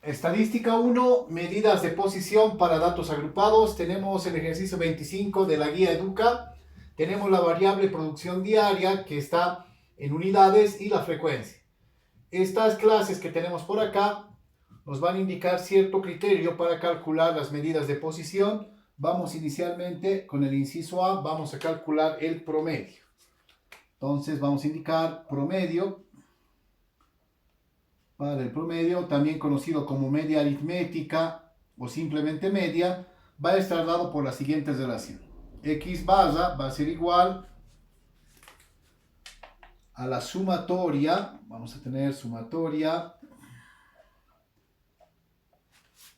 Estadística 1, medidas de posición para datos agrupados. Tenemos el ejercicio 25 de la guía Educa. Tenemos la variable producción diaria que está en unidades y la frecuencia. Estas clases que tenemos por acá nos van a indicar cierto criterio para calcular las medidas de posición. Vamos inicialmente con el inciso A, vamos a calcular el promedio. Entonces vamos a indicar promedio. Para el promedio, también conocido como media aritmética o simplemente media, va a estar dado por la siguiente relación. X barra va a ser igual a la sumatoria, vamos a tener sumatoria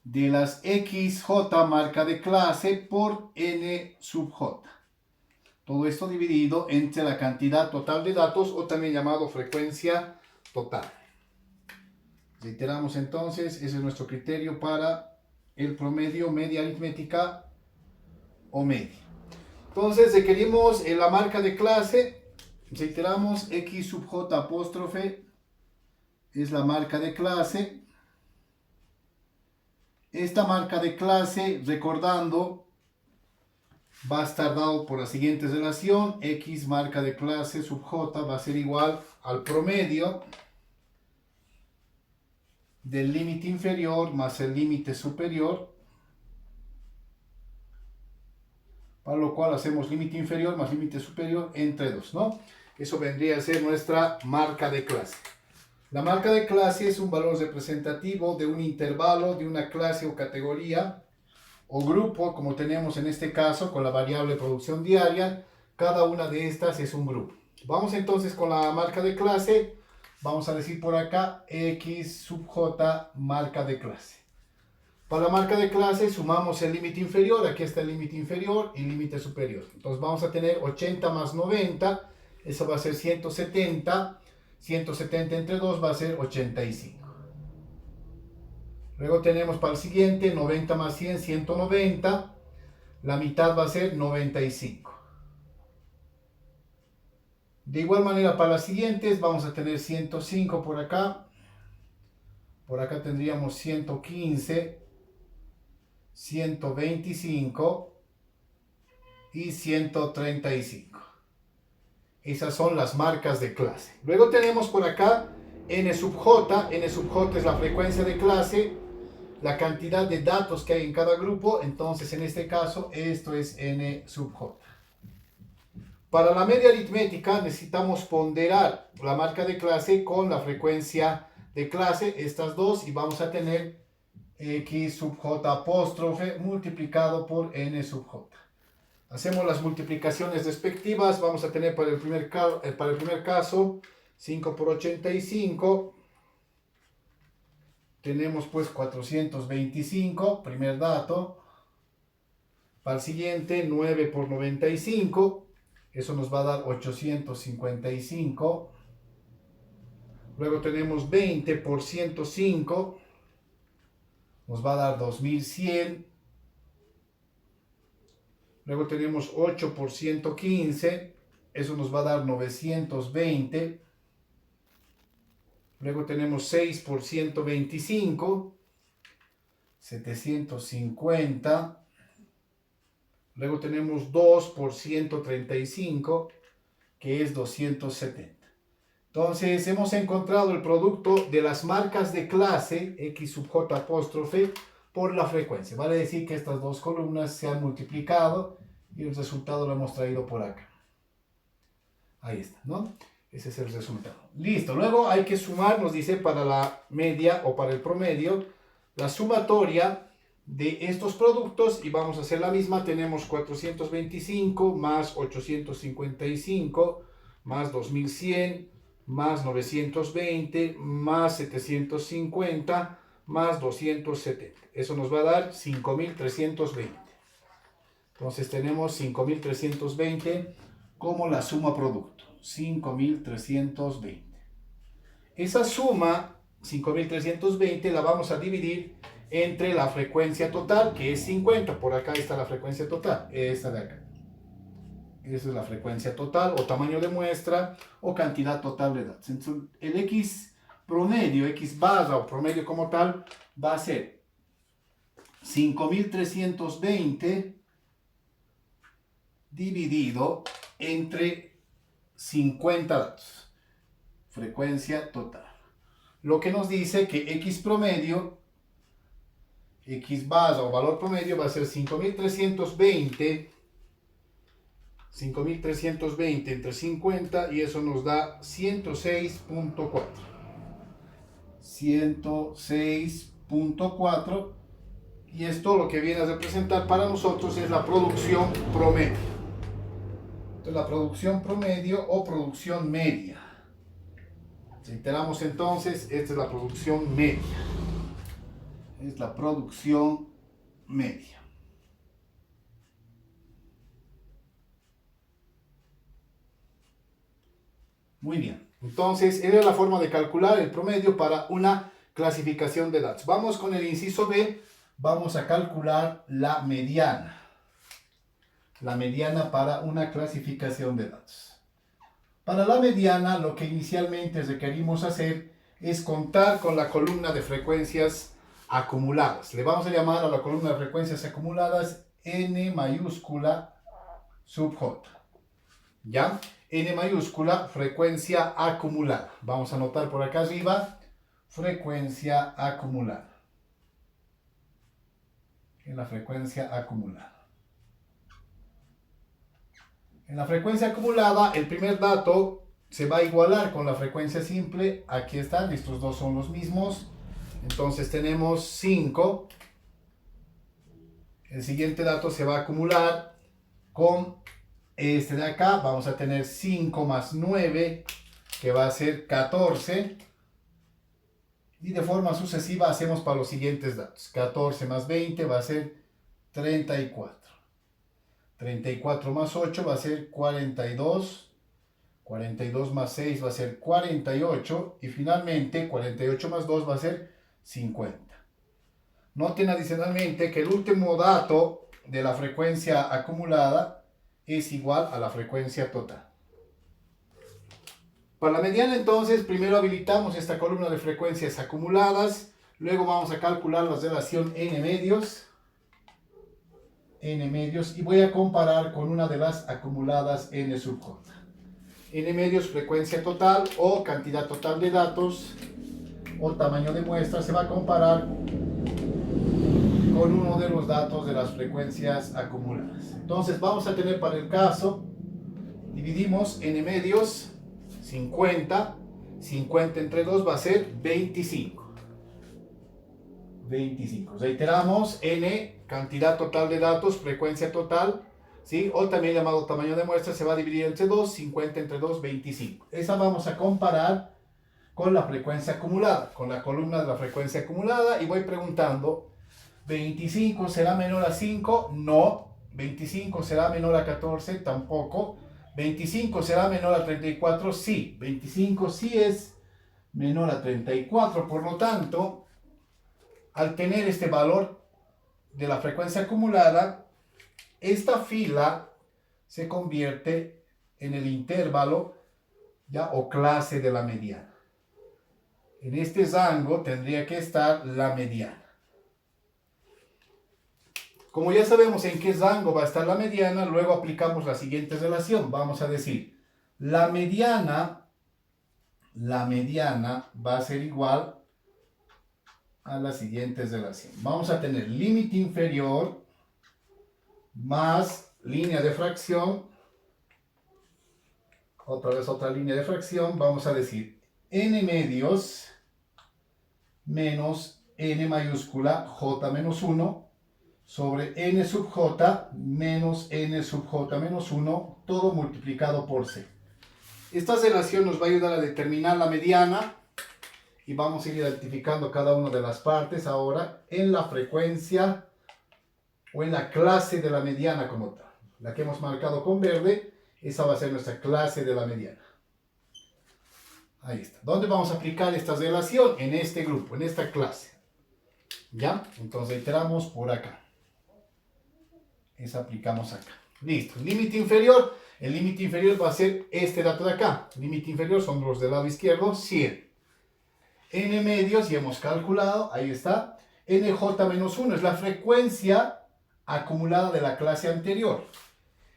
de las XJ marca de clase por N sub J. Todo esto dividido entre la cantidad total de datos o también llamado frecuencia total. Reiteramos entonces, ese es nuestro criterio para el promedio, media aritmética o media. Entonces requerimos la marca de clase, reiteramos X sub J apóstrofe es la marca de clase. Esta marca de clase, recordando, va a estar dado por la siguiente relación, X marca de clase sub J va a ser igual al promedio del límite inferior más el límite superior, para lo cual hacemos límite inferior más límite superior entre 2, ¿no? Eso vendría a ser nuestra marca de clase. La marca de clase es un valor representativo de un intervalo, de una clase o categoría o grupo, como tenemos en este caso con la variable producción diaria. Cada una de estas es un grupo. Vamos entonces con la marca de clase. Vamos a decir por acá X sub J marca de clase. Para la marca de clase sumamos el límite inferior. Aquí está el límite inferior y límite superior. Entonces vamos a tener 80 más 90. Eso va a ser 170. 170 entre 2 va a ser 85. Luego tenemos para el siguiente 90 más 100, 190. La mitad va a ser 95. De igual manera para las siguientes vamos a tener 105 por acá. Por acá tendríamos 115, 125 y 135. Esas son las marcas de clase. Luego tenemos por acá N sub J. N sub J es la frecuencia de clase, la cantidad de datos que hay en cada grupo. Entonces en este caso esto es N sub J. Para la media aritmética necesitamos ponderar la marca de clase con la frecuencia de clase, estas dos, y vamos a tener X sub J apóstrofe multiplicado por N sub J. Hacemos las multiplicaciones respectivas. Vamos a tener para el primer caso 5 por 85. Tenemos pues 425, primer dato. Para el siguiente 9 por 95. Eso nos va a dar 855. Luego tenemos 20 por 105. Nos va a dar 2100. Luego tenemos 8 por 115. Eso nos va a dar 920. Luego tenemos 6 por 125. 750. Luego tenemos 2 por 135, que es 270. Entonces hemos encontrado el producto de las marcas de clase, X sub J apóstrofe, por la frecuencia. Vale decir que estas dos columnas se han multiplicado y el resultado lo hemos traído por acá. Ahí está, ¿no? Ese es el resultado. Listo. Luego hay que sumar, nos dice, para la media o para el promedio, la sumatoria de estos productos, y vamos a hacer la misma. Tenemos 425 más 855 más 2100 más 920 más 750 más 270. Eso nos va a dar 5320. Entonces tenemos 5320 como la suma producto. 5320. Esa suma 5320 la vamos a dividir entre la frecuencia total, que es 50. Por acá está la frecuencia total, esta de acá. Esa es la frecuencia total o tamaño de muestra o cantidad total de datos. Entonces, el X promedio, X barra o promedio como tal, va a ser 5320 dividido entre 50 datos. Frecuencia total. Lo que nos dice que X promedio, X barra o valor promedio va a ser 5320 entre 50 y eso nos da 106.4. 106.4 y esto lo que viene a representar para nosotros es la producción promedio. Entonces la producción promedio o producción media. Reiteramos entonces, esta es la producción media. Es la producción media. Muy bien. Entonces, esa es la forma de calcular el promedio para una clasificación de datos. Vamos con el inciso B. Vamos a calcular la mediana. La mediana para una clasificación de datos. Para la mediana, lo que inicialmente requerimos hacer es contar con la columna de frecuencias acumuladas. Le vamos a llamar a la columna de frecuencias acumuladas N mayúscula sub J. ¿Ya? N mayúscula, frecuencia acumulada. Vamos a anotar por acá arriba, frecuencia acumulada. En la frecuencia acumulada. En la frecuencia acumulada, el primer dato se va a igualar con la frecuencia simple. Aquí están, estos dos son los mismos. Entonces tenemos 5. El siguiente dato se va a acumular con este de acá. Vamos a tener 5 más 9, que va a ser 14. Y de forma sucesiva hacemos para los siguientes datos. 14 más 20 va a ser 34. 34 más 8 va a ser 42. 42 más 6 va a ser 48. Y finalmente 48 más 2 va a ser 50. Noten adicionalmente que el último dato de la frecuencia acumulada es igual a la frecuencia total. Para la mediana entonces, primero habilitamos esta columna de frecuencias acumuladas. Luego vamos a calcular la relación n medios. N medios y voy a comparar con una de las acumuladas n sub j. N medios, frecuencia total o cantidad total de datos o tamaño de muestra, se va a comparar con uno de los datos de las frecuencias acumuladas. Entonces vamos a tener para el caso, dividimos n medios, 50, 50 entre 2 va a ser 25. 25. Reiteramos, n, cantidad total de datos, frecuencia total, ¿sí? O también llamado tamaño de muestra, se va a dividir entre 2, 50 entre 2, 25. Esa vamos a comparar con la frecuencia acumulada, con la columna de la frecuencia acumulada, y voy preguntando, ¿25 será menor a 5? No. ¿25 será menor a 14? Tampoco. ¿25 será menor a 34? Sí. 25 sí es menor a 34, por lo tanto, al tener este valor de la frecuencia acumulada, esta fila se convierte en el intervalo, ¿ya? O clase de la mediana. En este rango tendría que estar la mediana. Como ya sabemos en qué rango va a estar la mediana, luego aplicamos la siguiente relación. Vamos a decir, la mediana va a ser igual a la siguiente relación. Vamos a tener límite inferior más línea de fracción. Otra vez otra línea de fracción. Vamos a decir n medios menos n mayúscula j menos 1 sobre n sub j menos n sub j menos 1, todo multiplicado por c. Esta relación nos va a ayudar a determinar la mediana y vamos a ir identificando cada una de las partes ahora en la frecuencia o en la clase de la mediana como tal. La que hemos marcado con verde, esa va a ser nuestra clase de la mediana. Ahí está. ¿Dónde vamos a aplicar esta relación? En este grupo, en esta clase. ¿Ya? Entonces iteramos por acá. Esa aplicamos acá. Listo. Límite inferior. El límite inferior va a ser este dato de acá. Límite inferior son los del lado izquierdo, 100. n medios y hemos calculado, ahí está, nj-1 es la frecuencia acumulada de la clase anterior.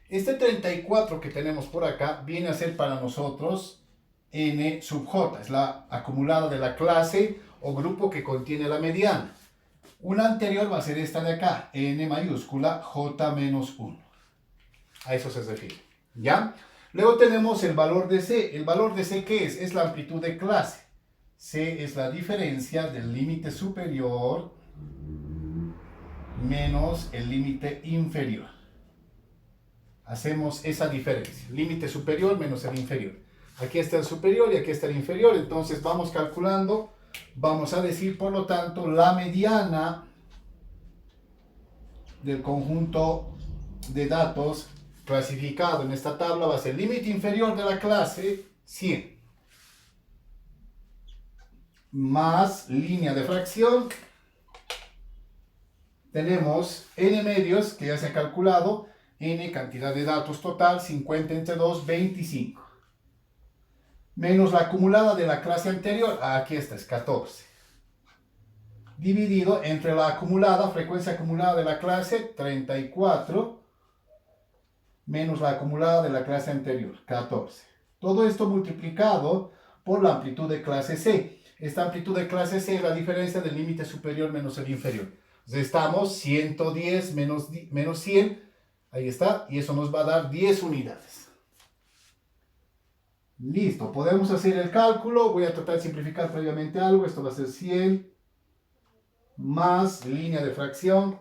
Este 34 que tenemos por acá viene a ser para nosotros n sub j, es la acumulada de la clase o grupo que contiene la mediana. Una anterior va a ser esta de acá, n mayúscula j menos 1. A eso se refiere, ¿ya? Luego tenemos el valor de C. ¿El valor de C qué es? Es la amplitud de clase. C es la diferencia del límite superior menos el límite inferior. Hacemos esa diferencia. Límite superior menos el inferior. Aquí está el superior y aquí está el inferior. Entonces vamos calculando. Vamos a decir, por lo tanto, la mediana del conjunto de datos clasificado en esta tabla va a ser límite inferior de la clase 100 más línea de fracción. Tenemos n medios que ya se ha calculado, n cantidad de datos total 50 entre 2, 25, menos la acumulada de la clase anterior, aquí está, es 14, dividido entre la acumulada, frecuencia acumulada de la clase 34, menos la acumulada de la clase anterior, 14. Todo esto multiplicado por la amplitud de clase C. Esta amplitud de clase C es la diferencia del límite superior menos el inferior. Entonces estamos 110 menos 100, ahí está, y eso nos va a dar 10 unidades. Listo, podemos hacer el cálculo. Voy a tratar de simplificar previamente algo. Esto va a ser 100 más línea de fracción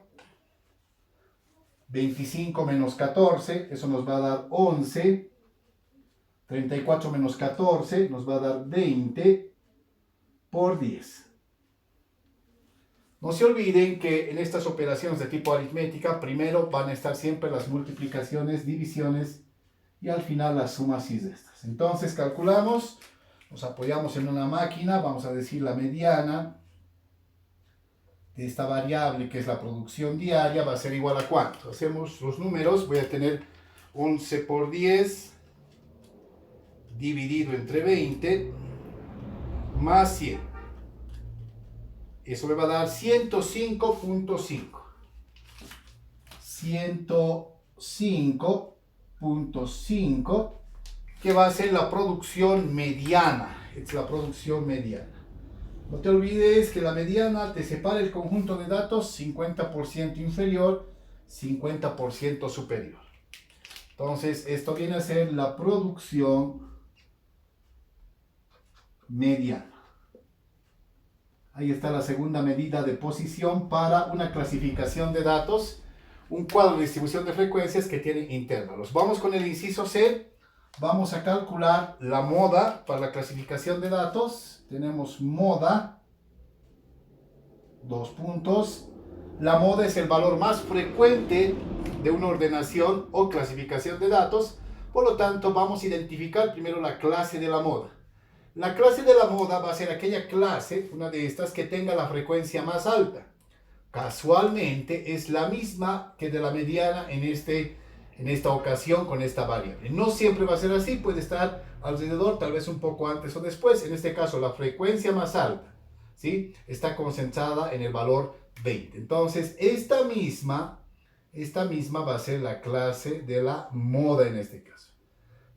25 menos 14, eso nos va a dar 11. 34 menos 14 nos va a dar 20 por 10. No se olviden que en estas operaciones de tipo aritmética, primero van a estar siempre las multiplicaciones, divisiones y al final las sumas y restas. Entonces calculamos, nos apoyamos en una máquina, vamos a decir la mediana de esta variable que es la producción diaria va a ser igual a ¿cuánto? Hacemos los números, voy a tener 11 por 10 dividido entre 20 más 100. Eso me va a dar 105.5. 105.5 que va a ser la producción mediana. Es la producción mediana. No te olvides que la mediana te separa el conjunto de datos 50% inferior, 50% superior. Entonces, esto viene a ser la producción mediana. Ahí está la segunda medida de posición para una clasificación de datos, un cuadro de distribución de frecuencias que tiene intervalos. Vamos con el inciso C. Vamos a calcular la moda para la clasificación de datos. Tenemos moda, dos puntos. La moda es el valor más frecuente de una ordenación o clasificación de datos. Por lo tanto, vamos a identificar primero la clase de la moda. La clase de la moda va a ser aquella clase, una de estas, que tenga la frecuencia más alta. Casualmente es la misma que de la mediana en esta ocasión con esta variable. No siempre va a ser así, puede estar alrededor, tal vez un poco antes o después. En este caso, la frecuencia más alta, ¿sí?, está concentrada en el valor 20. Entonces, esta misma va a ser la clase de la moda en este caso.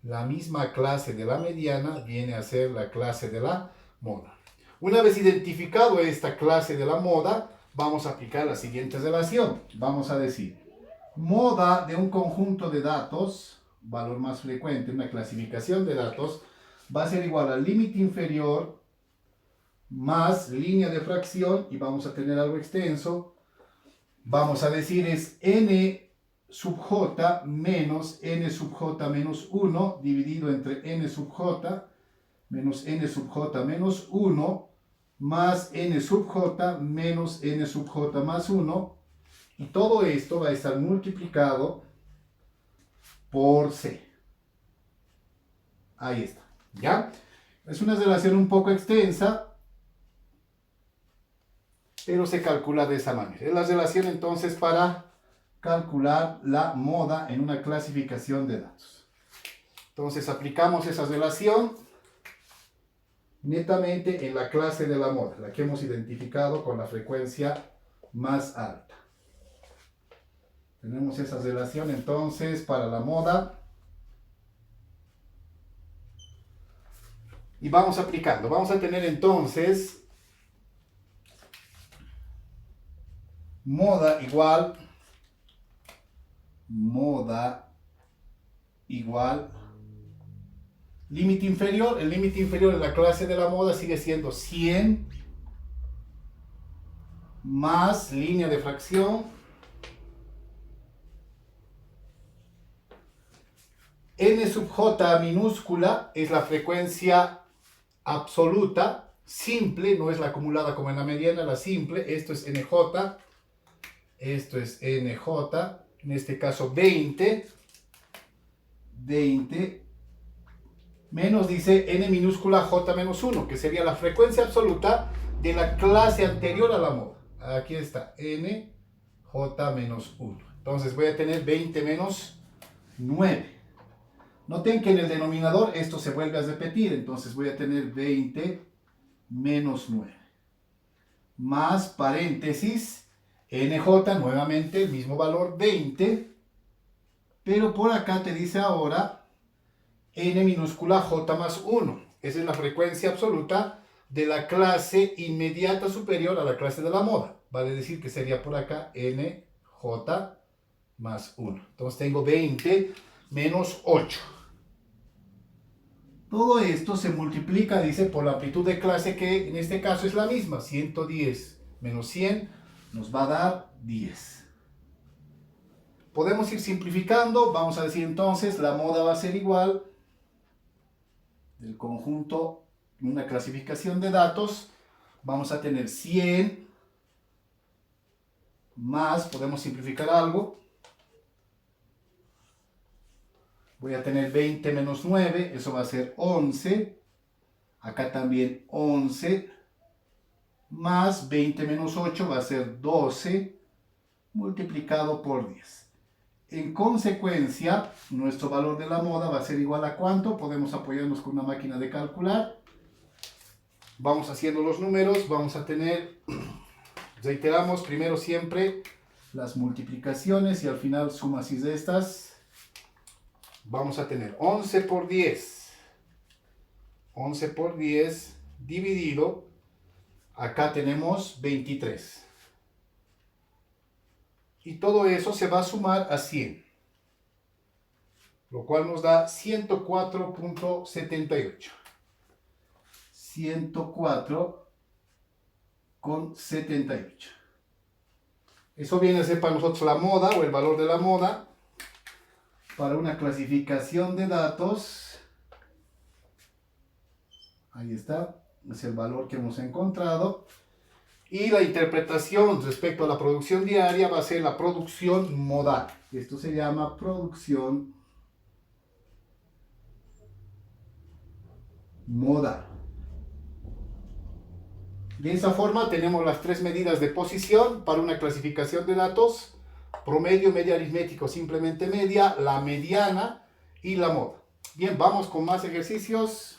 La misma clase de la mediana viene a ser la clase de la moda. Una vez identificado esta clase de la moda, vamos a aplicar la siguiente relación. Vamos a decir, moda de un conjunto de datos, valor más frecuente, una clasificación de datos, va a ser igual al límite inferior más línea de fracción, y vamos a tener algo extenso. Vamos a decir es n sub j menos n sub j menos 1 dividido entre n sub j menos n sub j menos 1 más n sub j menos n sub j más 1, y todo esto va a estar multiplicado por c. Ahí está, ¿ya? Es una relación un poco extensa, pero se calcula de esa manera. Es la relación entonces para calcular la moda en una clasificación de datos. Entonces aplicamos esa relación. netamente en la clase de la moda, la que hemos identificado con la frecuencia más alta. Tenemos esa relación entonces para la moda. Y vamos aplicando. Vamos a tener entonces moda igual límite inferior. El límite inferior en la clase de la moda sigue siendo 100 más línea de fracción n sub j minúscula es la frecuencia absoluta, simple, no es la acumulada como en la mediana, la simple. Esto es nj, esto es nj, en este caso 20 menos dice n minúscula j menos 1, que sería la frecuencia absoluta de la clase anterior a la moda. Aquí está, n j menos 1. Entonces voy a tener 20 menos 9. Noten que en el denominador esto se vuelve a repetir, entonces voy a tener 20 menos 9. Más paréntesis, nj, nuevamente el mismo valor 20, pero por acá te dice ahora n minúscula j más 1. Esa es la frecuencia absoluta de la clase inmediata superior a la clase de la moda. Vale decir que sería por acá nj más 1. Entonces tengo 20 menos 8. Todo esto se multiplica, dice, por la amplitud de clase, que en este caso es la misma. 110 menos 100 nos va a dar 10. Podemos ir simplificando. Vamos a decir entonces, la moda va a ser igual del conjunto, una clasificación de datos. Vamos a tener 100 más, podemos simplificar algo. Voy a tener 20 menos 9, eso va a ser 11. Acá también 11. Más 20 menos 8 va a ser 12 multiplicado por 10. En consecuencia, nuestro valor de la moda va a ser igual a ¿cuánto? Podemos apoyarnos con una máquina de calcular. Vamos haciendo los números. Vamos a tener, reiteramos, primero siempre las multiplicaciones y al final sumas y restas. Vamos a tener 11 por 10. 11 por 10 dividido. Acá tenemos 23. Y todo eso se va a sumar a 100. Lo cual nos da 104.78. 104,78. Eso viene a ser para nosotros la moda o el valor de la moda. Para una clasificación de datos, ahí está, es el valor que hemos encontrado. Y la interpretación respecto a la producción diaria va a ser la producción modal. Esto se llama producción modal. De esa forma tenemos las tres medidas de posición para una clasificación de datos: promedio, media aritmético, simplemente media, la mediana y la moda. Bien, vamos con más ejercicios.